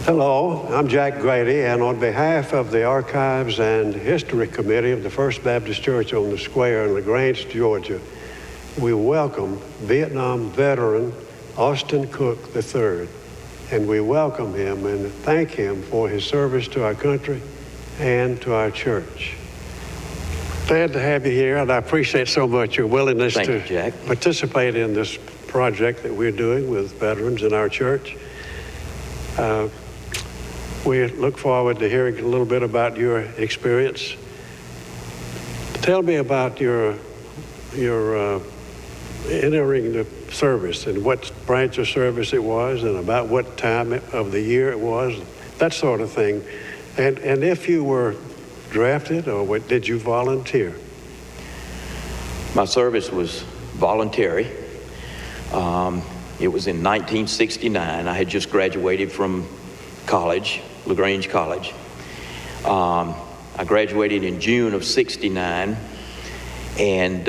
Hello, I'm Jack Grady, and on behalf of the Archives and History Committee of the First Baptist Church on the Square in LaGrange, Georgia, we welcome Vietnam veteran Austin Cook III, and we welcome him and thank him for his service to our country and to our church. Glad to have you here, and I appreciate so much your willingness to participate in this project that we're doing with veterans in our church. We look forward to hearing a little bit about your experience. Tell me about your entering the service and what branch of service it was and about what time of the year it was, that sort of thing. And if you were drafted or did you volunteer? My service was voluntary. It was in 1969. I had just graduated from college, LaGrange College. I graduated in June of '69, and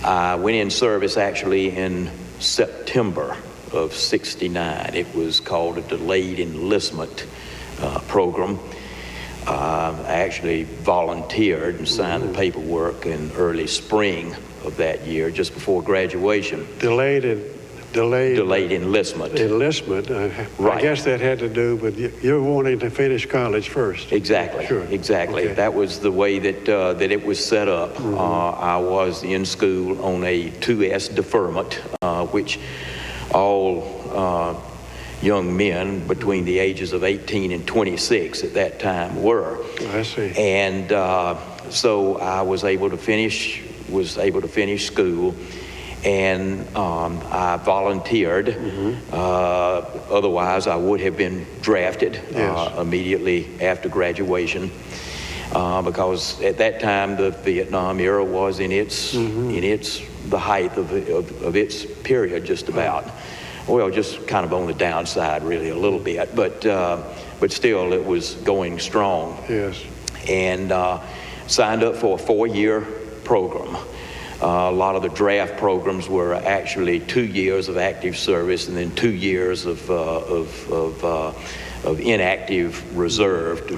I went in service actually in September of '69. It was called a delayed enlistment program. I actually volunteered and signed the paperwork in early spring of that year, just before graduation. Delayed enlistment. Right. I guess that had to do with you wanting to finish college first. Exactly. Sure. Exactly. Okay. That was the way that it was set up. Mm-hmm. I was in school on a 2S deferment, which all young men between the ages of 18 and 26 at that time were. I see. And so I was able to finish school. And I volunteered. Mm-hmm. Otherwise, I would have been drafted immediately after graduation, because at that time the Vietnam era was in its the height of its period, just about. Well, just kind of on the downside, really, a little bit, but still, it was going strong. Yes. And signed up for a 4-year program. A lot of the draft programs were actually 2 years of active service and then 2 years of inactive reserve,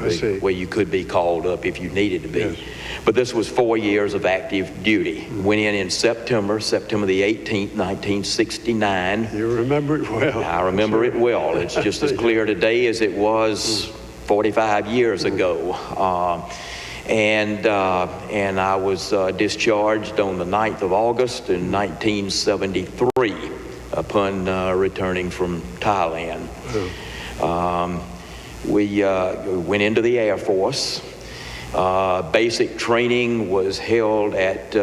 where you could be called up if you needed to be. Yes. But this was 4 years of active duty. Mm-hmm. Went in September the 18th, 1969. You remember it well. I remember it well. It's just as clear today as it was 45 years ago. And I was discharged on the 9th of August in 1973 upon returning from Thailand. We went into the Air Force. Basic training was held at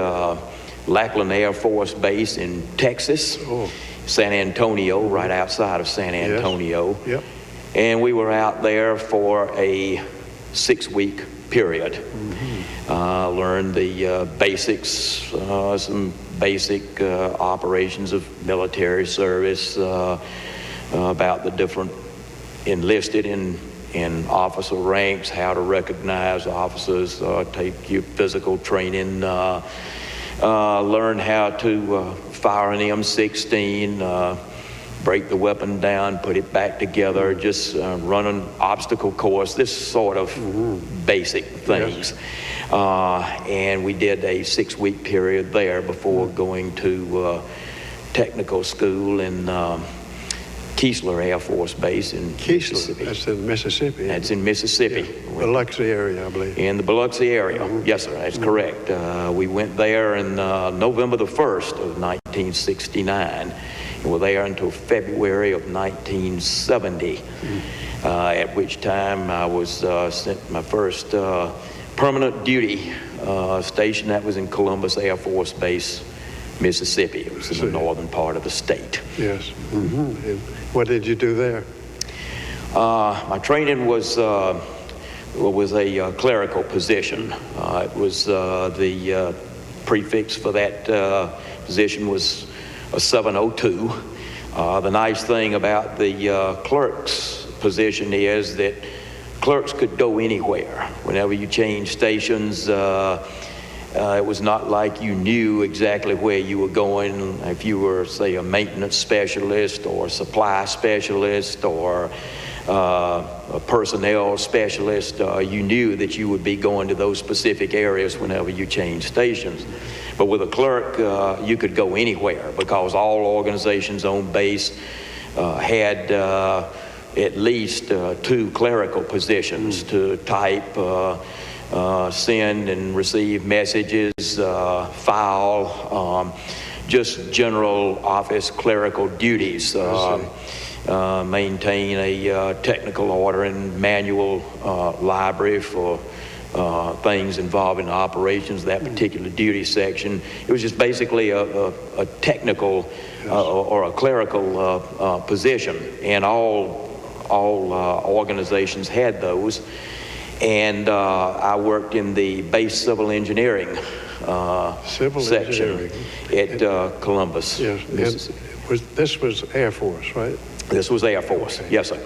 Lackland Air Force Base in Texas, San Antonio, right outside of San Antonio. Yes. Yep. And we were out there for a 6-week period. Mm-hmm. Learned the basics, some basic operations of military service, about the different enlisted in officer ranks, how to recognize officers, take your physical training, learn how to fire an M16, break the weapon down, put it back together, just run an obstacle course, this sort of basic things. Yes. And we did a 6-week period there before going to technical school in Keesler Air Force Base in Mississippi. That's in Mississippi. That's in Mississippi. Yeah. Biloxi area, I believe. In the Biloxi area. Mm-hmm. Yes, sir, that's correct. We went there in November the 1st of 1969. And were there until February of 1970, at which time I was sent my first permanent duty station. That was in Columbus Air Force Base, Mississippi. It was in the northern part of the state. Yes. Mm-hmm. And what did you do there? My training was a clerical position. It was the prefix for that position was a 702. The nice thing about the clerk's position is that clerks could go anywhere. Whenever you change stations, it was not like you knew exactly where you were going. If you were, say, a maintenance specialist or a supply specialist or a personnel specialist, you knew that you would be going to those specific areas whenever you changed stations. But with a clerk, you could go anywhere because all organizations on base had at least 2 clerical positions to type, send and receive messages, file, just general office clerical duties. Maintain a technical order and manual library for things involving operations, that particular duty section. It was just basically a technical or a clerical position, and all organizations had those. And I worked in the base civil engineering section at Columbus, yes. Mississippi. This was Air Force, right? This was Air Force, okay. Yes, sir.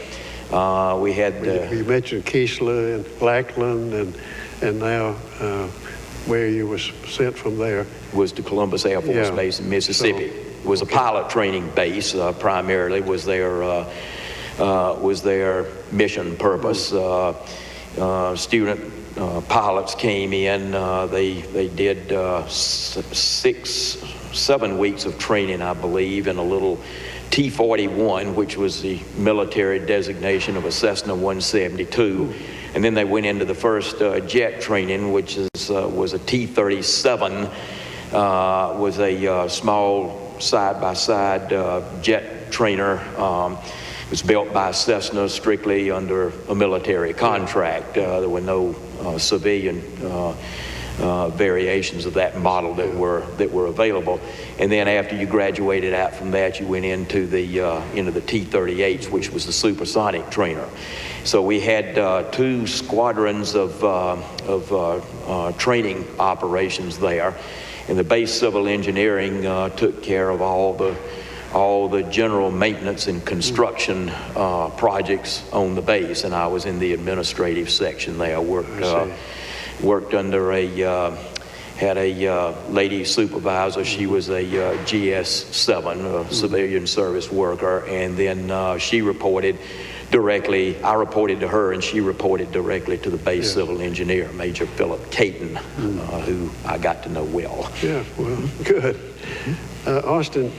We had... you mentioned Keesler and Lackland, and now where you was sent from there. Was to Columbus Air Force Base in Mississippi. So, it was a pilot training base, primarily, was their mission purpose. Student pilots came in, they did 6-7 weeks of training, I believe, in a little T-41, which was the military designation of a Cessna 172. And then they went into the first jet training, which was a T-37, was a small side-by-side jet trainer. It was built by Cessna strictly under a military contract. There were no civilian variations of that model that were available. And then after you graduated out from that, you went into the T-38s, which was the supersonic trainer. So we had 2 squadrons of training operations there, and the base civil engineering took care of all the general maintenance and construction projects on the base, and I was in the administrative section there. I worked under had a lady supervisor. She was a GS-7, a civilian service worker, and then she reported directly, I reported to her, and she reported directly to the base civil engineer, Major Philip Caton, who I got to know well. Yeah, well, good. Austin,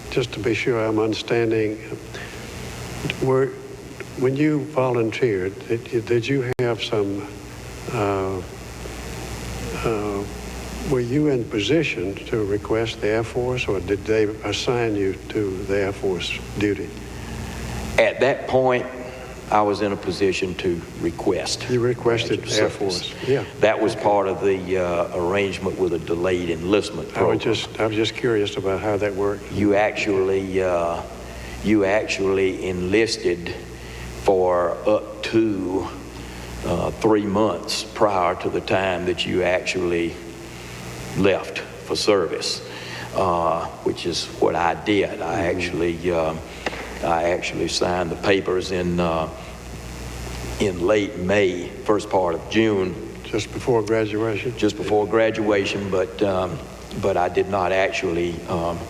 just to be sure I'm understanding, when you volunteered, did you have some, were you in position to request the Air Force, or did they assign you to the Air Force duty? At that point, I was in a position to request. You requested Air Force, yeah. That was part of the arrangement with a delayed enlistment program. I was just curious about how that worked. You actually enlisted for up to 3 months prior to the time that you actually left for service, which is what I did. I actually signed the papers in late May, first part of June. Just before graduation? Just before graduation, but I did not actually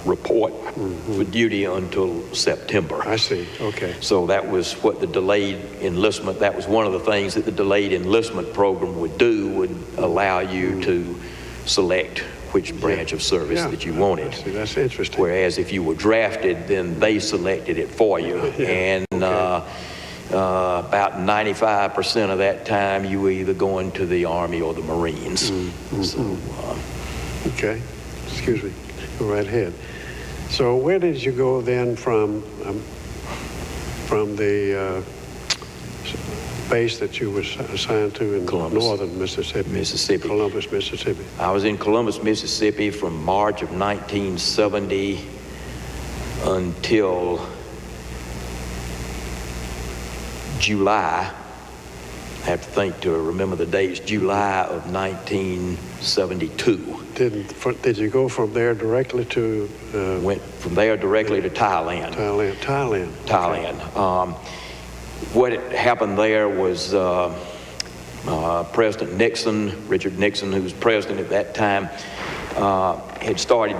report for duty until September. I see, okay. So that was what the delayed enlistment, that was one of the things that the delayed enlistment program would do, would allow you to select which branch of service that you wanted. I see. That's interesting. Whereas if you were drafted, then they selected it for you. And about 95% of that time, you were either going to the Army or the Marines. So, okay, excuse me, go right ahead. So where did you go then from the base that you were assigned to in northern Mississippi? Columbus, Mississippi. I was in Columbus, Mississippi from March of 1970 until July. I have to think to remember the dates. July of 1972. Did you go from there directly to? Went from there directly to Thailand. Thailand. Okay. What happened there was President Nixon, Richard Nixon, who was president at that time, had started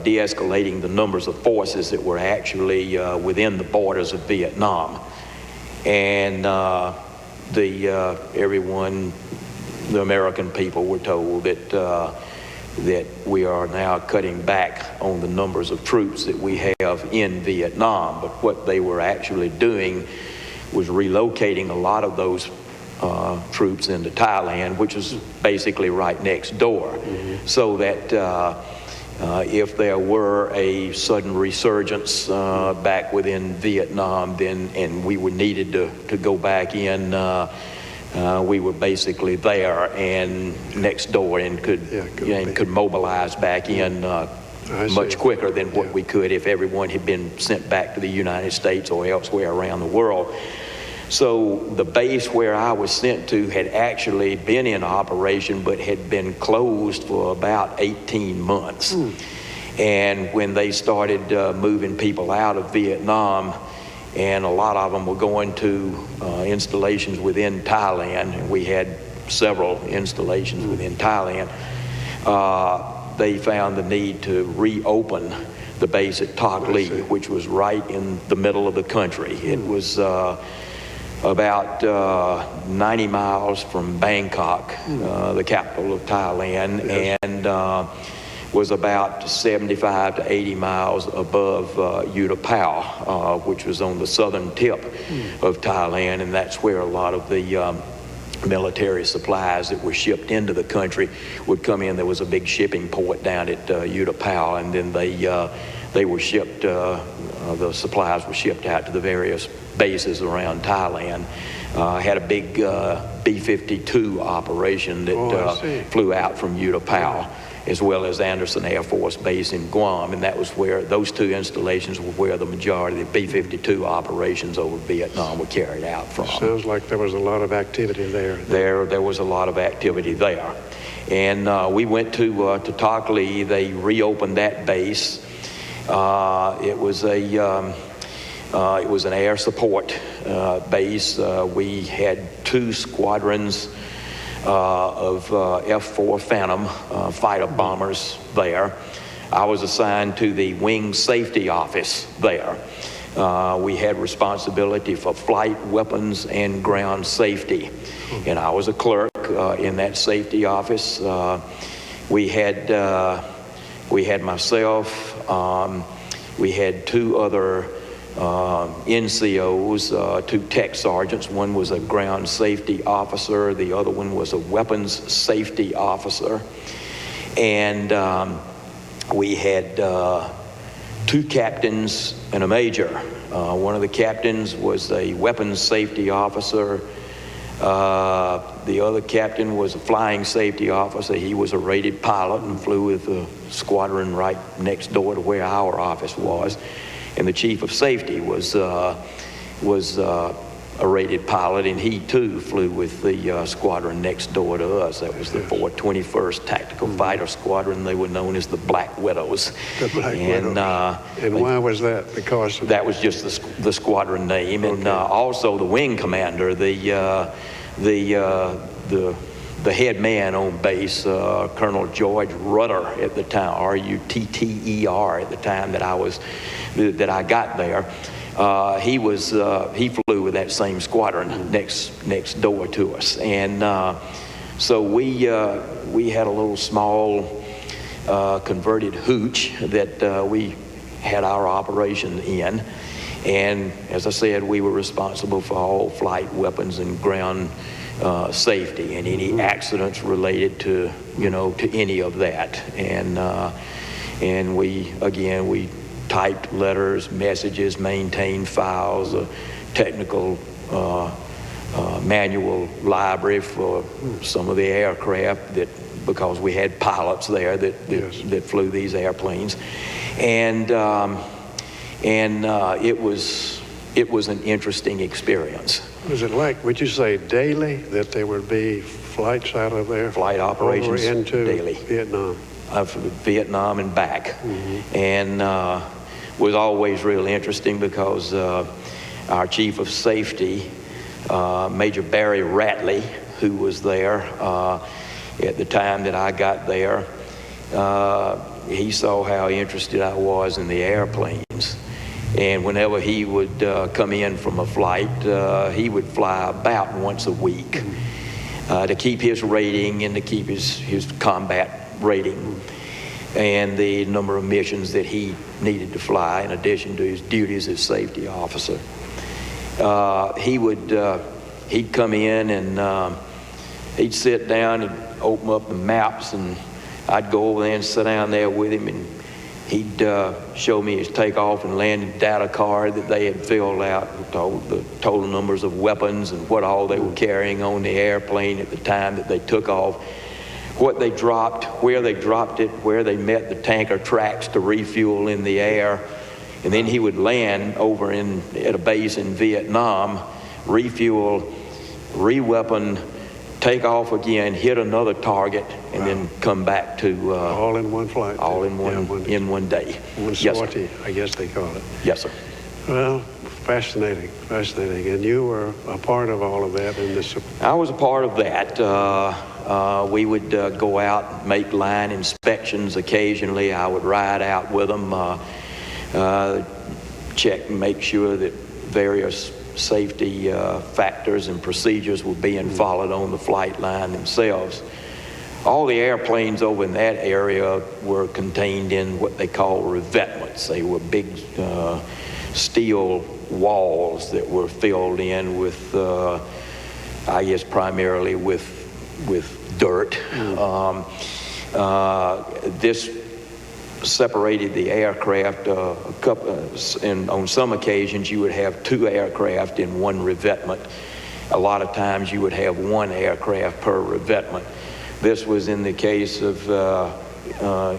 de-escalating the numbers of forces that were actually within the borders of Vietnam. And everyone, the American people, were told that that we are now cutting back on the numbers of troops that we have in Vietnam. But what they were actually doing was relocating a lot of those troops into Thailand, which is basically right next door, so that if there were a sudden resurgence back within Vietnam, then and we were needed to go back in, we were basically there and next door and could mobilize back in much quicker than what we could if everyone had been sent back to the United States or elsewhere around the world. So the base where I was sent to had actually been in operation but had been closed for about 18 months. And when they started moving people out of Vietnam, and a lot of them were going to installations within Thailand, and we had several installations within Thailand, they found the need to reopen the base at Tak Ly, which was right in the middle of the country. It was about 90 miles from Bangkok, the capital of Thailand, and was about 75 to 80 miles above Utapao, which was on the southern tip of Thailand, and that's where a lot of the military supplies that were shipped into the country would come in. There was a big shipping port down at Utapao, and then they were shipped, the supplies were shipped out to the various bases around Thailand. Had a big B-52 operation that flew out from Utapao, as well as Andersen Air Force Base in Guam, and that was where those two installations were where the majority of the B-52 operations over Vietnam were carried out from. Sounds like there was a lot of activity there. There was a lot of activity there. And we went to Tak Ly. They reopened that base. It was an air support base. We had 2 squadrons of F-4 Phantom fighter bombers there. I was assigned to the Wing Safety Office there. We had responsibility for flight, weapons, and ground safety. And I was a clerk in that safety office. We had myself, we had 2 other NCOs, 2 tech sergeants. One was a ground safety officer. The other one was a weapons safety officer. And we had 2 captains and a major. One of the captains was a weapons safety officer. The other captain was a flying safety officer. He was a rated pilot and flew with the squadron right next door to where our office was. And the chief of safety was a rated pilot, and he too flew with the squadron next door to us. That was the 421st Tactical Fighter Squadron. They were known as the Black Widows. The Black Widows. And why was that? Because that was just the squadron name, and also the wing commander, the head man on base, Colonel George Rutter at the time, R-U-T-T-E-R, at the time that I got there. He flew with that same squadron next door to us, and so we had a little small converted hooch that we had our operation in, and as I said, we were responsible for all flight, weapons, and ground safety and any accidents related to any of that, and we typed letters, messages, maintained files, a technical manual library for some of the aircraft because we had pilots there that flew these airplanes, and it was an interesting experience. Was it like, would you say daily, that there would be flights out of there? Flight operations over into daily. Vietnam. Vietnam and back. And was always real interesting because our chief of safety, Major Barry Ratley, who was there at the time that I got there, he saw how interested I was in the airplanes. And whenever he would come in from a flight, he would fly about once a week to keep his rating and to keep his combat rating and the number of missions that he needed to fly in addition to his duties as safety officer. He'd come in and he'd sit down and open up the maps, and I'd go over there and sit down there with him, and he'd show me his takeoff and landing data card that they had filled out with the total numbers of weapons and what all they were carrying on the airplane at the time that they took off, what they dropped, where they dropped it, where they met the tanker tracks to refuel in the air. And then he would land over at a base in Vietnam, refuel, re-weapon, take off again, hit another target, and then come back to... all in one flight. All in one day. One Yes, sortie, sir. I guess they call it. Yes, sir. Well, fascinating. And you were a part of all of that in this. I was a part of that. We would go out, make line inspections occasionally. I would ride out with them, check and make sure that various safety factors and procedures were being followed on the flight line themselves. All the airplanes over in that area were contained in what they call revetments. They were big steel walls that were filled in with, I guess, primarily with dirt. This separated the aircraft and on some occasions you would have two aircraft in one revetment. A lot of times you would have one aircraft per revetment. This was in the case of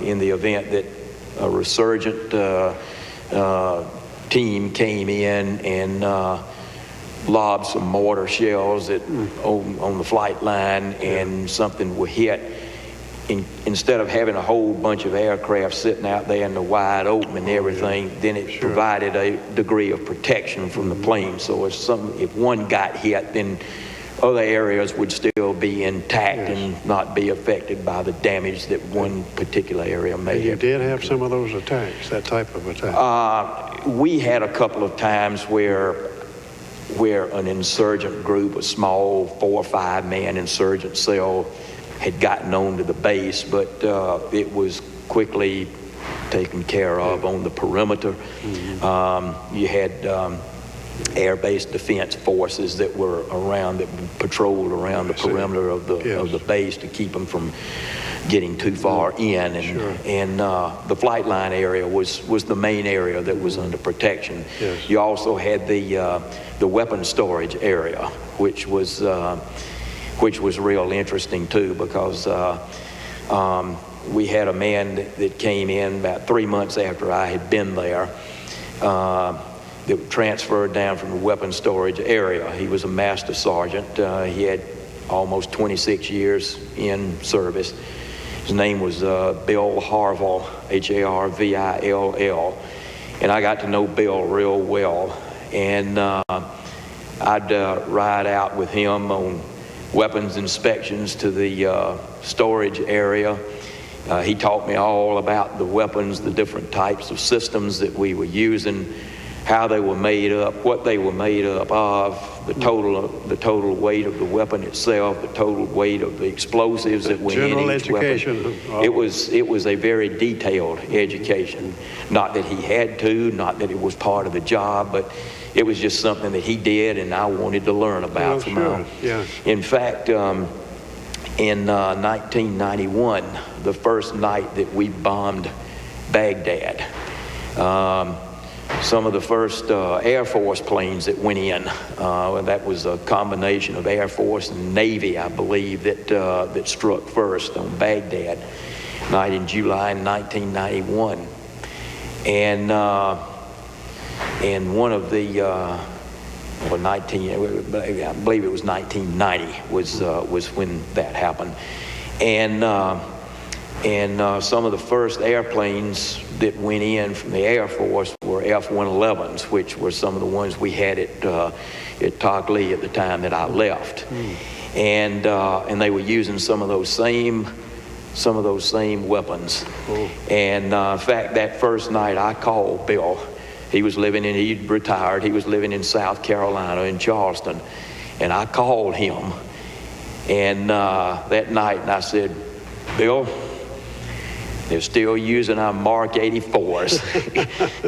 in the event that a resurgent team came in and lobbed some mortar shells on the flight line, and something would hit. Instead of having a whole bunch of aircraft sitting out there in the wide open and everything, then it provided a degree of protection from the plane. So if one got hit, then other areas would still be intact and not be affected by the damage that one particular area may have. You did have some of those attacks, that type of attack? We had a couple of times where an insurgent group, a small 4 or 5 man insurgent cell, had gotten onto the base, but it was quickly taken care of on the perimeter. You had air-based defense forces that were around, that patrolled around the perimeter of the base to keep them from getting too far in, and the flight line area was the main area that was under protection. You also had the weapon storage area, which was real interesting too, because we had a man that came in about 3 months after I had been there, that transferred down from the weapon storage area. He was a master sergeant. He had almost 26 years in service. His name was Bill Harvill, Harvill, and I got to know Bill real well. And I'd ride out with him on weapons inspections to the storage area. He taught me all about the weapons, the different types of systems that we were using, how they were made up, what they were made up of, the total weight of the weapon itself, the total weight of the explosives that went in each weapon. It was a very detailed education. Not that he had to, not that it was part of the job, but it was just something that he did and I wanted to learn about from him. In fact, in 1991, the first night that we bombed Baghdad, some of the first Air Force planes that went in, that was a combination of Air Force and Navy, I believe, that struck first on Baghdad, night in July 1991. And one of the, I believe it was 1990 was when that happened. And some of the first airplanes that went in from the Air Force were F-111s, which were some of the ones we had at Tockley at the time that I left. And they were using some of those same weapons. And in fact, that first night I called Bill He'd retired. He was living in South Carolina, in Charleston. And I called him, and that night, and I said, Bill, they're still using our Mark 84s.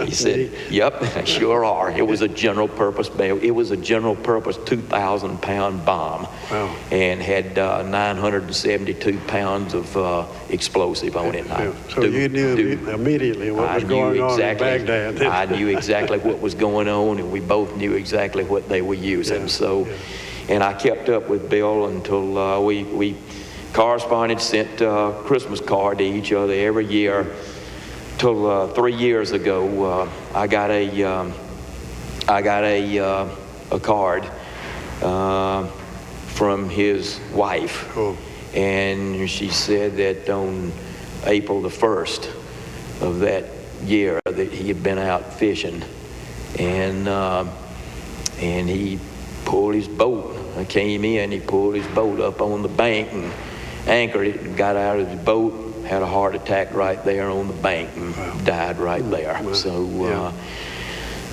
He said, yep, they sure are. It was a general purpose 2,000-pound bomb. Wow. And had 972 pounds of explosive on it. So you knew immediately what was going on in Baghdad. I knew exactly what was going on, and we both knew exactly what they were using. And I kept up with Bill until we corresponded, sent a Christmas card to each other every year, till 3 years ago I got a card from his wife. Oh. And she said that on April the 1st of that year that he had been out fishing, and he pulled his boat. I came in, he pulled his boat up on the bank and anchored it, and got out of his boat, had a heart attack right there on the bank, and died right there. Wow.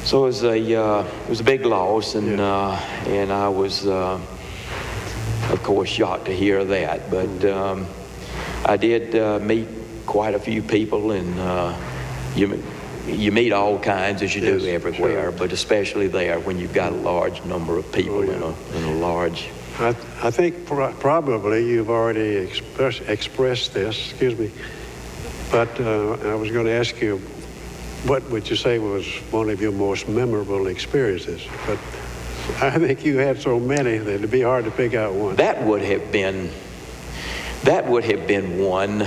So it was a big loss, and I was of course shocked to hear that. But I did meet quite a few people, and you meet all kinds, as you do everywhere, sure. but especially there when you've got a large number of people in a large. I think probably you've already expressed this, excuse me, but I was going to ask you, what would you say was one of your most memorable experiences? But I think you had so many that it'd be hard to pick out one. That would have been one.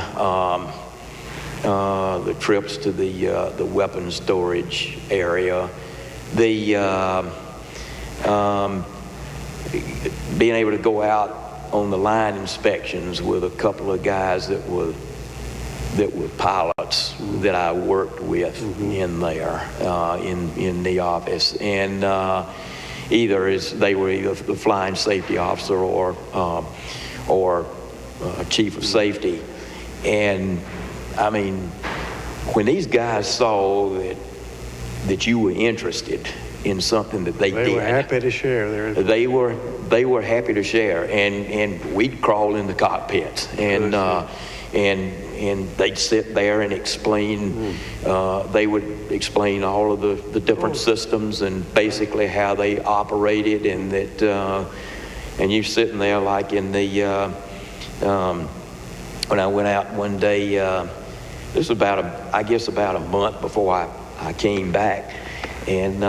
The trips to the weapons storage area, being able to go out on the line inspections with a couple of guys that were pilots that I worked with in there, in the office, and they were either the flying safety officer or chief of safety. And I mean, when these guys saw that you were interested in something that they did, were happy to share. They were happy to share, and we'd crawl in the cockpits, and they'd sit there and explain. They would explain all of the different systems and basically how they operated, and that and you sitting there like in the when I went out one day. This was about a month before I came back, and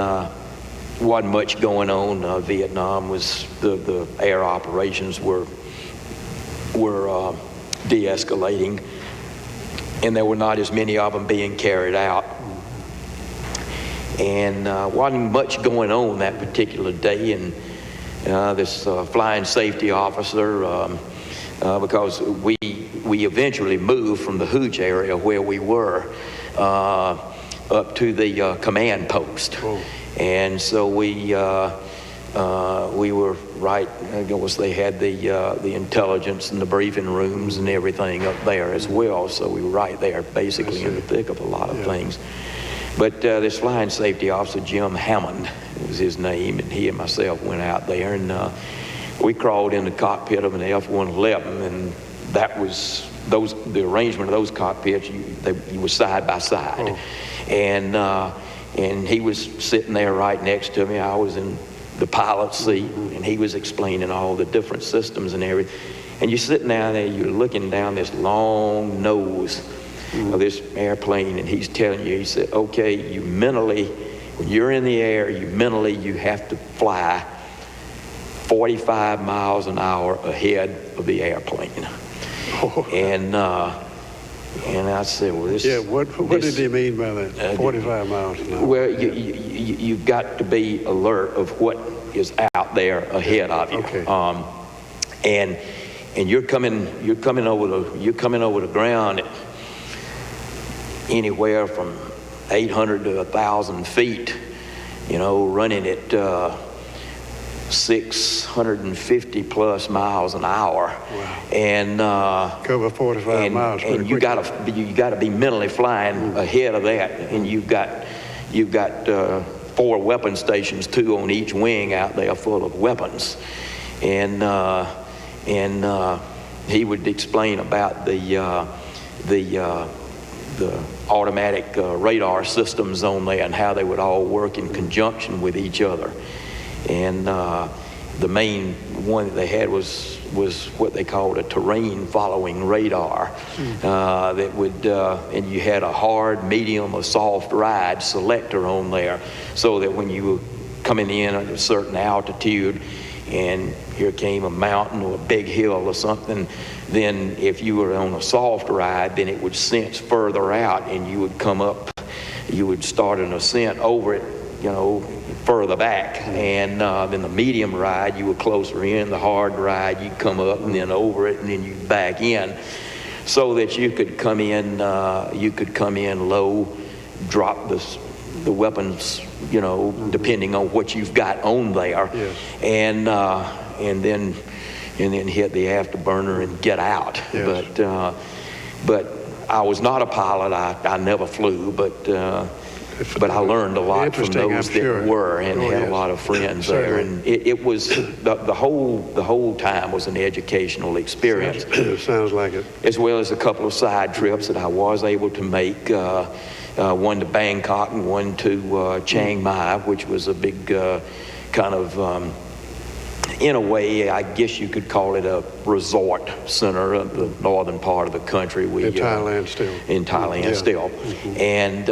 wasn't much going on. Vietnam was the air operations were de-escalating, and there were not as many of them being carried out, and wasn't much going on that particular day. And this flying safety officer, because we eventually moved from the Hooch area where we were up to the command post. Oh. And so we were right, I guess they had the intelligence and the briefing rooms and everything up there as well. So we were right there basically in the thick of a lot of things. But this flying safety officer, Jim Hammond was his name, and he and myself went out there, and we crawled in the cockpit of an F-111, and that was the arrangement of those cockpits. You were side by side, and he was sitting there right next to me. I was in the pilot's seat, and he was explaining all the different systems and everything. And you're sitting down there, you're looking down this long nose of this airplane, and he's telling you, he said, okay, you mentally, when you're in the air, you have to fly 45 miles an hour ahead of the airplane. Oh. And I said, well, this... Yeah, what did he mean by that, 45 miles an hour? Well, you've got to be alert of what is out there ahead of you. Okay. And you're coming over the ground at anywhere from 800 to 1,000 feet, running at 650 plus miles an hour. Wow. And cover 45 miles. And you got to be mentally flying ahead of that, and you've got you've got 4 weapon stations, 2 on each wing out there full of weapons. And he would explain about the automatic radar systems on there and how they would all work in conjunction with each other. And the main one that they had was what they called a terrain following radar. That would, and you had a hard, medium, or soft ride selector on there, so that when you were coming in at a certain altitude and here came a mountain or a big hill or something, then if you were on a soft ride, then it would sense further out and you would come up, you would start an ascent over it, you know, further back. And then the medium ride, you were closer in. The hard ride, you'd come up and then over it and then you'd back in, so that you could come in low, drop the weapons, you know, depending on what you've got on there. Yes. And then hit the afterburner and get out. Yes. But I was not a pilot. I never flew, but I learned a lot from those that were, and had a lot of friends there. And it was the whole time was an educational experience. Sounds like it. As well as a couple of side trips that I was able to make. One to Bangkok and one to Chiang Mai, which was a big kind of, in a way, I guess you could call it a resort center of the northern part of the country. In Thailand still. In Thailand still. And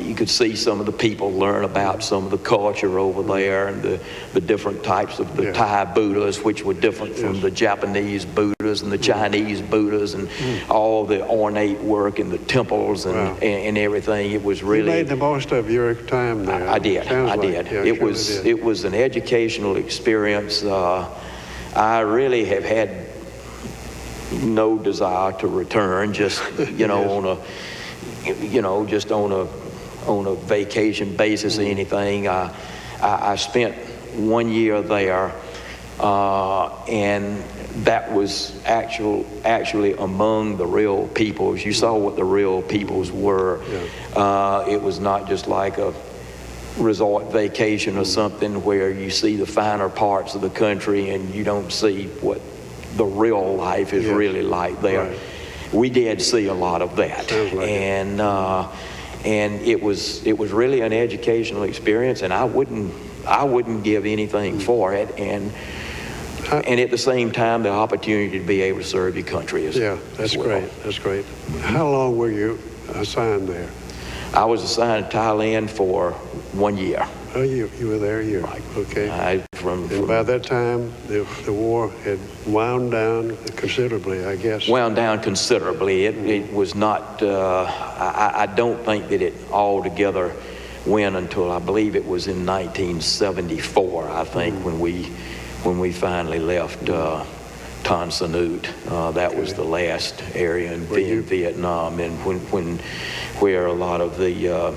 you could see some of the people, learn about some of the culture over there, and the different types of the Thai Buddhas, which were different from the Japanese Buddhas and the Chinese Buddhas, and all the ornate work in the temples and everything. It was really... You made the most of your time there. I did. Yeah, it was an educational experience. I really have had no desire to return, just, you know, just on a vacation basis or anything. I spent 1 year there, and that was actually among the real peoples. You saw what the real peoples were. It was not just like a resort vacation or something where you see the finer parts of the country and you don't see what the real life is really like there. Right. We did see a lot of that. Like and it was really an educational experience, and I wouldn't give anything for it, and at the same time the opportunity to be able to serve your country as that's well. great. That's great. How long were you assigned there? I was assigned to Thailand for 1 year. Oh, you were there a year. Right. Okay. And by that time, the war had wound down considerably, I guess. Wound down considerably. It was not, I don't think that it altogether went until, I believe it was in 1974, I think, when we finally left Tan Son Nhut. That was the last area in Vietnam, and where a lot of the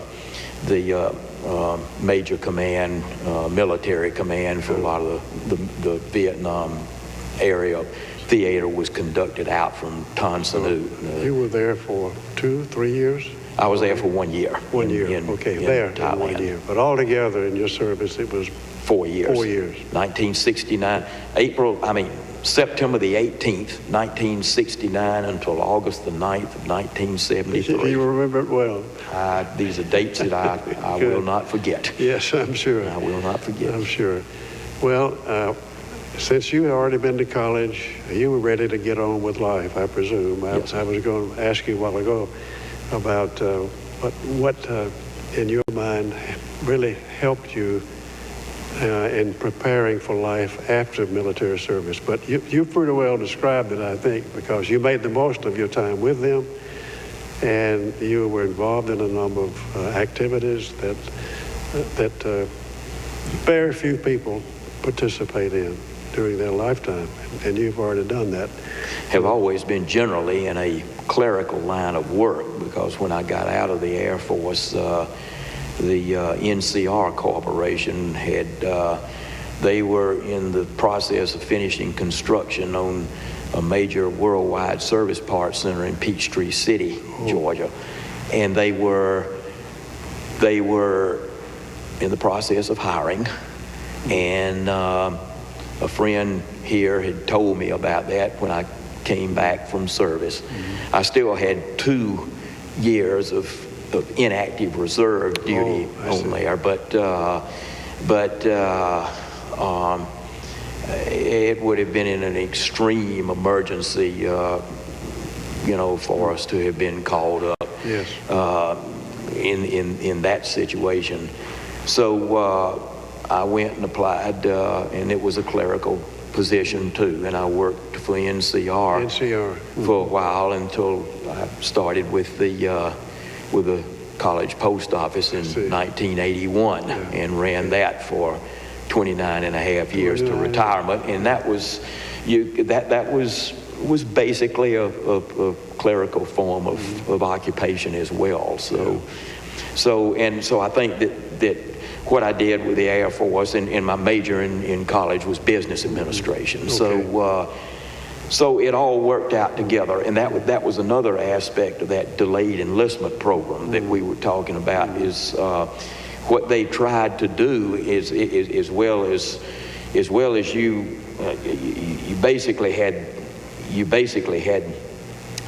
major command, military command for a lot of the Vietnam area theater was conducted out from Tan Son Nhut. You were there for 2-3 years? I was there for 1 year. 1 year, in there Thailand. 1 year. But altogether in your service, it was 4 years. 4 years. 1969, September the 18th, 1969 until August the 9th of 1973. You remember it well. These are dates that I will not forget. Yes, I'm sure. I will not forget. I'm sure. Well, since you had already been to college, you were ready to get on with life, I presume. Yes. I was going to ask you a while ago about what in your mind really helped you in preparing for life after military service. But you pretty well described it, I think, because you made the most of your time with them, and you were involved in a number of activities that very few people participate in during their lifetime, and you've already done that. Have always been generally in a clerical line of work, because when I got out of the Air Force, the NCR Corporation they were in the process of finishing construction on a major worldwide service parts center in Peachtree City, Georgia. And they were they were in the process of hiring, and a friend here had told me about that when I came back from service. I still had 2 years of inactive reserve duty on there, but it would have been in an extreme emergency, you know, for us to have been called up. Yes. In that situation. So I went and applied, and it was a clerical position too, and I worked for NCR for a while until I started with the college post office in 1981 and ran that for 29 and a half years to retirement, and that was that was basically a clerical form of occupation as well. So I think that what I did with the Air Force and my major in college was business administration. So it all worked out together, and that was another aspect of that delayed enlistment program that we were talking about. Is what they tried to do is as well as you basically had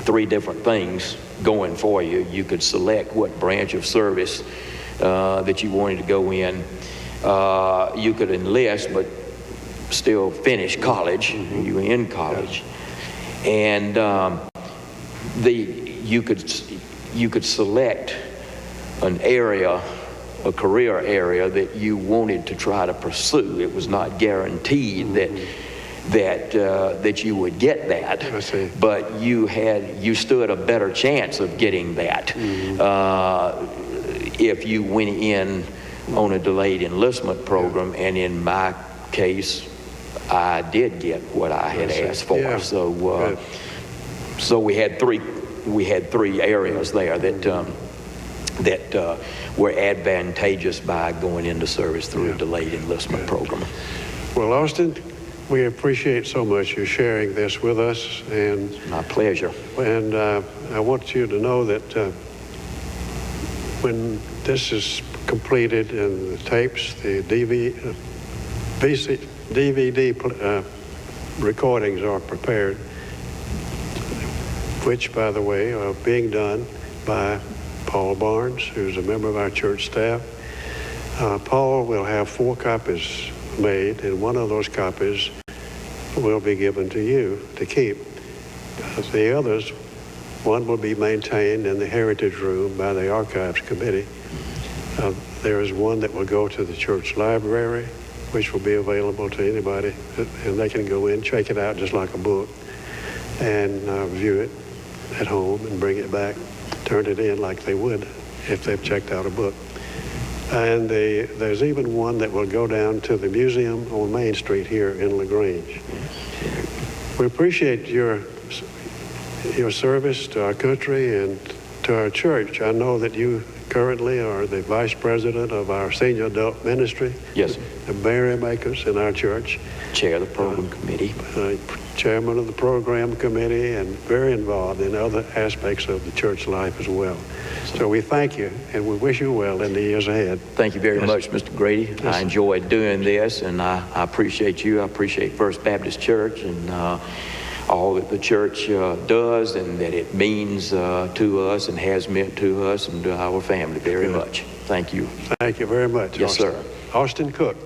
3 different things going for you. You could select what branch of service that you wanted to go in. You could enlist but still finish college. You were in college, and you could select an area, a career area that you wanted to try to pursue. It was not guaranteed that you would get that, but you stood a better chance of getting that if you went in on a delayed enlistment program. And in my case, I did get what I had asked for. So we had three areas there that were advantageous by going into service through a delayed enlistment program. Well, Austin, we appreciate so much you sharing this with us, and my pleasure. And I want you to know that when this is completed and the tapes, the DVD recordings are prepared, which, by the way, are being done by Paul Barnes, who's a member of our church staff. Paul will have 4 copies made, and one of those copies will be given to you to keep. The others, one will be maintained in the Heritage Room by the Archives Committee. There is one that will go to the church library, which will be available to anybody, and they can go in, check it out just like a book, and view it at home and bring it back, turn it in like they would if they've checked out a book. And there's even one that will go down to the museum on Main Street here in LaGrange. We appreciate your service to our country and to our church. I know that you currently are the vice president of our senior adult ministry. Yes, sir. The Merrymakers in our church. Chair of the program committee. Chairman of the program committee, and very involved in other aspects of the church life as well. So we thank you, and we wish you well in the years ahead. Thank you very much, Mr. Grady. Yes. I enjoyed doing this, and I appreciate you. I appreciate First Baptist Church and all that the church does and that it means to us and has meant to us and to our family very much. Thank you. Thank you very much. Yes, Austin. sir. Austin Cook.